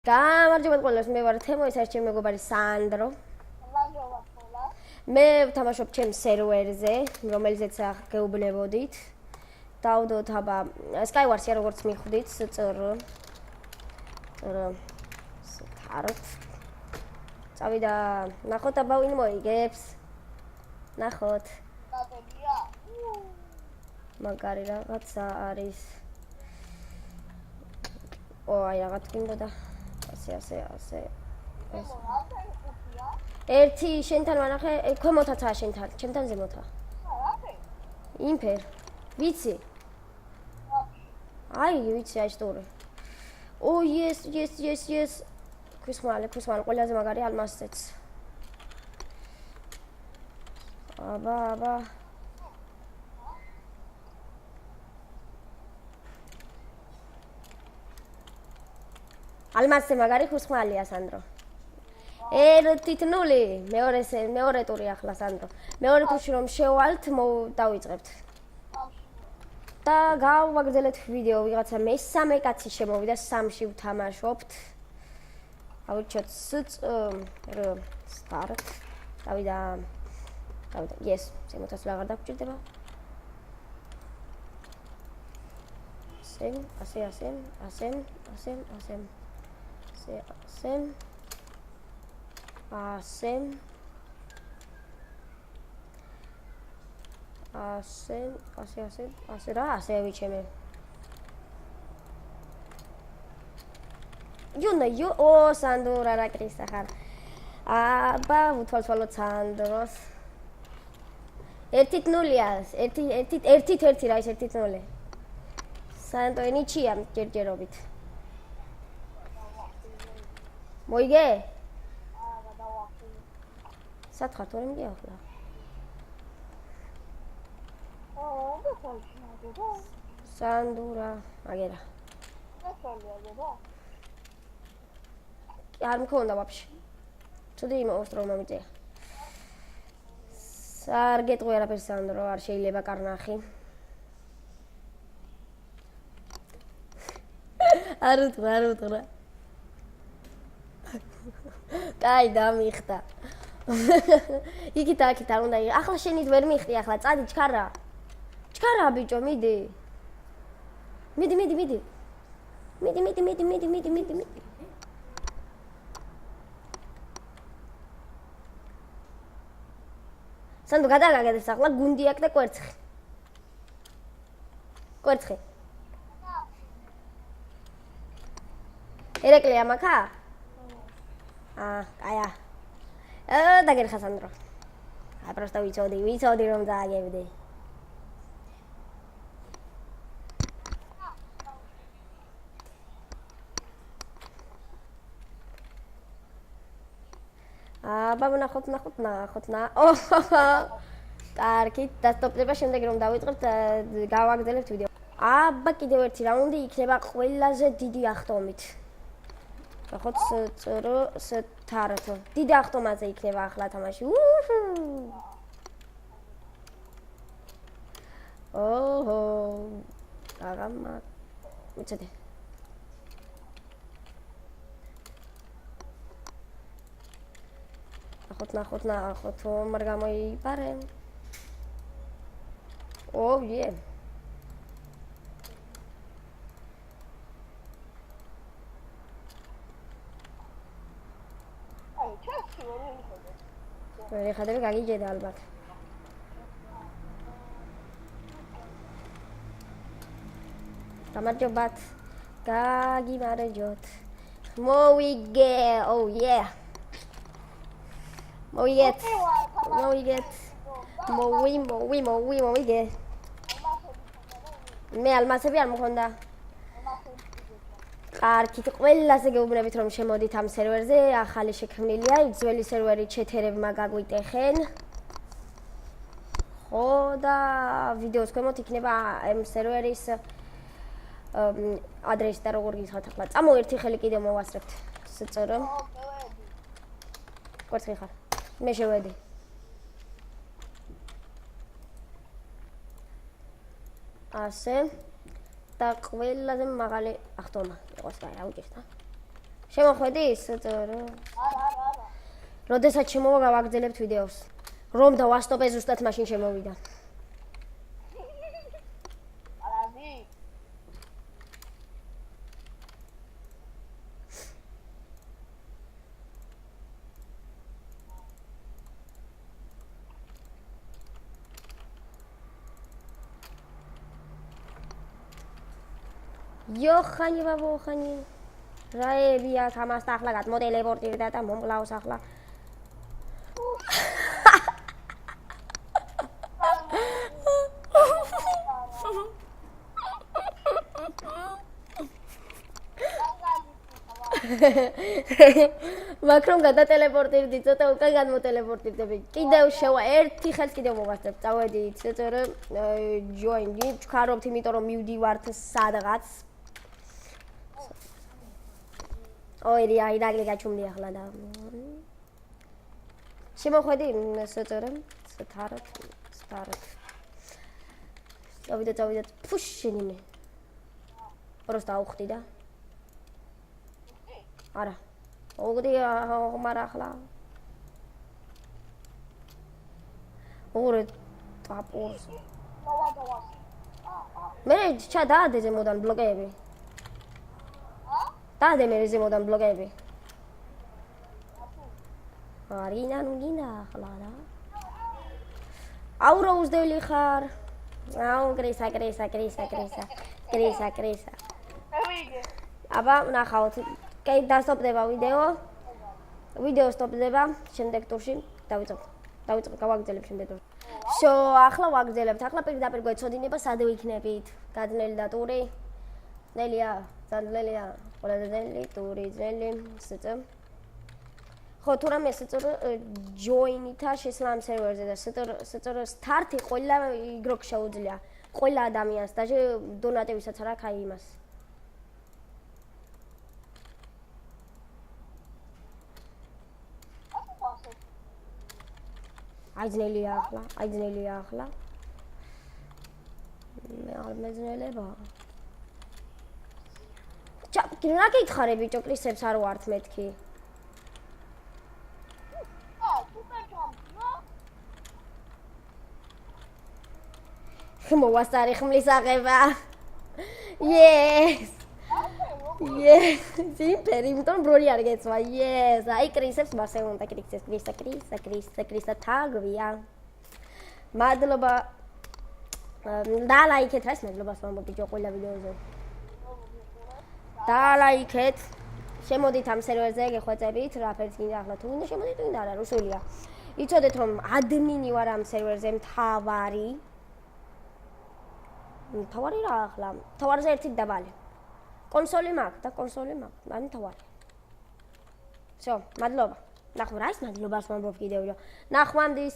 გამარჯობა ყველას, მე ვარ თემო, ეს არის ჩემი მეგობარი სანდრო. მე ვთამაშობ ჩემ სერვერზე, რომელზეც გეუბნებოდით. დავდოთ აბა Skywars-ი როგორც მიხვდით, ართ. წავიდა, ნახოთ აბა ვინ მოიგებს. ნახოთ. მაგარი რაღაცა არის. აი რაღაც გინდოდა. ასე. ერთი შენთან ვანახე, ქვემოთაცაა შენთან, ჩემთან ზემოთა. იმფერ. ვიცი. აი, ვიცი, აი შტური. Oh, yes. ქვისმალე, ყველაზე მაგარი ალმასიც. აბა. ალმასზე მაგარი ხუსხმალია სანდრო. 1-0, მეორე ტური ახლა სანდრო. მეორე ტურში რომ შევალთ, დავიწყებთ. და გავაგრძელეთ ვიდეო, ვიღაცა მესამე კაცი შემოვიდა, 3-ში ვთამაშობთ. ავირჩიოთ start. დავიდა. Yes, ზემოთაც აღარ დაგჭირდება. ასე ვიჩემე. სანდრა რა კრისა ხარ. აბა, ვუთვალთვალოთ სანდროს. 1-0-ია, 1-1 რა ის 1-0. სანდრო ნიჩია ჯერჯერობით. მოიგე? სათხარ თორემ გიახლა. სანდრა, აგერა. არ მქონდა ვაფშე. ცუდი იმავს რომ მომიწია. არ გეტყვი არაფერს სანდრო, არ შეიძლება კარნახი. არ უთხრა. კაი დამიხტა. იქით არ უნდა იყო. ახლა შენით ვერ მიხდი ახლა, წადი ჩქარა. ჩქარა ბიჭო, მიდი. მიდი. სანდო გადაგაგდეს ახლა გუნდი აქ და კვერცხი. ერეკლი ამაკა? კაია. დაგერხა სანდრო. просто ვიცოდი რომ დააგებდი. აბა ნახოთ. კარგი, დასტოპდება შემდეგ რომ დავიწყებთ, გავაგრძელებთ ვიდეო. აბა კიდევ ერთი რაუნდი იქნება ყველაზე დიდი ახტომით. ნახოთ სტარტო. დიდი ახტომაზე იქნება ახლა თამაში. აგამა. უცადე. ნახოთ, მარ გამოიპარე. Yeah. მე ხადები გაგიჯედა ალბათ. გამარჯობათ. გაგიმარჯოთ. მოვიგე. Yeah. მოვიგეთ. მოვიგე. მე ალმასები არ მქონდა. კარგი, ყველასე გეუბნებით რომ შემოდით ამ სერვერზე, ახალი შექმნილია, ძველი სერვერი ჩეთერებმა გაგვიტეხენ. ხო და ვიდეოს ქვემოთ იქნება ამ სერვერის ადრესი და როგორ გიხართ ახლა. წამო ერთი ხელი კიდევ მოვასწრებთ. სწორო. კვერცხი ხარ. მე შევედი. ასე და ყველაზე მაღალი ახტომა იყოს რა უჭირთ. შემოხვედი საწორო. არა. როდესაც შემოვა გავაგრძელებთ ვიდეოს. რომ დავასტოპე ზუსტად მაშინ შემოვიდა. არადი. იოხანი ბაბოხანი. რაებია ამას ახლა გადმოტელეპორტირდა და მომკლავს ახლა. მაგრამ გადატელეპორტირდი ცოტა უკან გადმოტელეპორტირდები. კიდევ შევა ერთი ხელს კიდევ მოვასწრებ. წავედით ცოტა join-ი ვჩქარობთ, იმიტომ რომ მივდივართ სადღაც. ორი აი დაგლი გაჩუმდი ახლა და შემოხვედი ცოტა სტართ. წავიდეთ ფუშინიმე. просто აუხდი და არა. ოღდი მარა ახლა. ორი ტაპორს. დავას. მე ჩადადე ზემოდან ბლოკები. დადე მე ზემოდან ბლოკები. არინა ნუგინა ახლა რა. აუ როუზდელი ხარ. აუ კრისა. მევიგე. აბა ნახავთ. კაი დასტოპდება ვიდეო სტოპდება შემდეგ ტურში დავიწყებ გავაგრძელებ შემდეგ ტურში. всё ახლა ვაგრძელებთ. ახლა პირდაპირ გვეცოდინება სად ვიქნებით. გადნელი და ტური. ძნელია, ძნელია. ყველაზე ძნელი ტური ძნელი საწო. ხო თუ რამე საწორო join-თა შესლა ამ სერვერზე და საწორო სტარტი ყველა იგროკ შეუძლია. ყველა ადამიანს და დონატებისაც არ აქვს აი იმას. აი ძნელია ახლა. მე არ მეძნელება. რა გითხარი ბიჭო, კრისებს არ ვართ მეთქი. მოვასწარი ხმლის აღება. yes. ზიფერი, იმიტომ ბროლი არ გეცვა. yes. აი კრისებს მასე უნდა კრისა თაგვია. მადლობა. და ლაიქეთ რას მადლობას ვამბობ ბიჭო ყველა ვიდეოზე. და ლაიქეთ. შემოდით ამ სერვერზე გეხვეწებით, რაფერს გინდა ახლა თუ უნდა შემოდით თუ არა, რუსულია. იცოდეთ რომ ადმინი ვარ ამ სერვერზე, მთავარი რა ახლა? მთავარზე ერთი დაბალი. კონსოლი მაქვს და კონსოლი მაქვს, მან მთავარი. всё, მადლობა. ნახვამდის.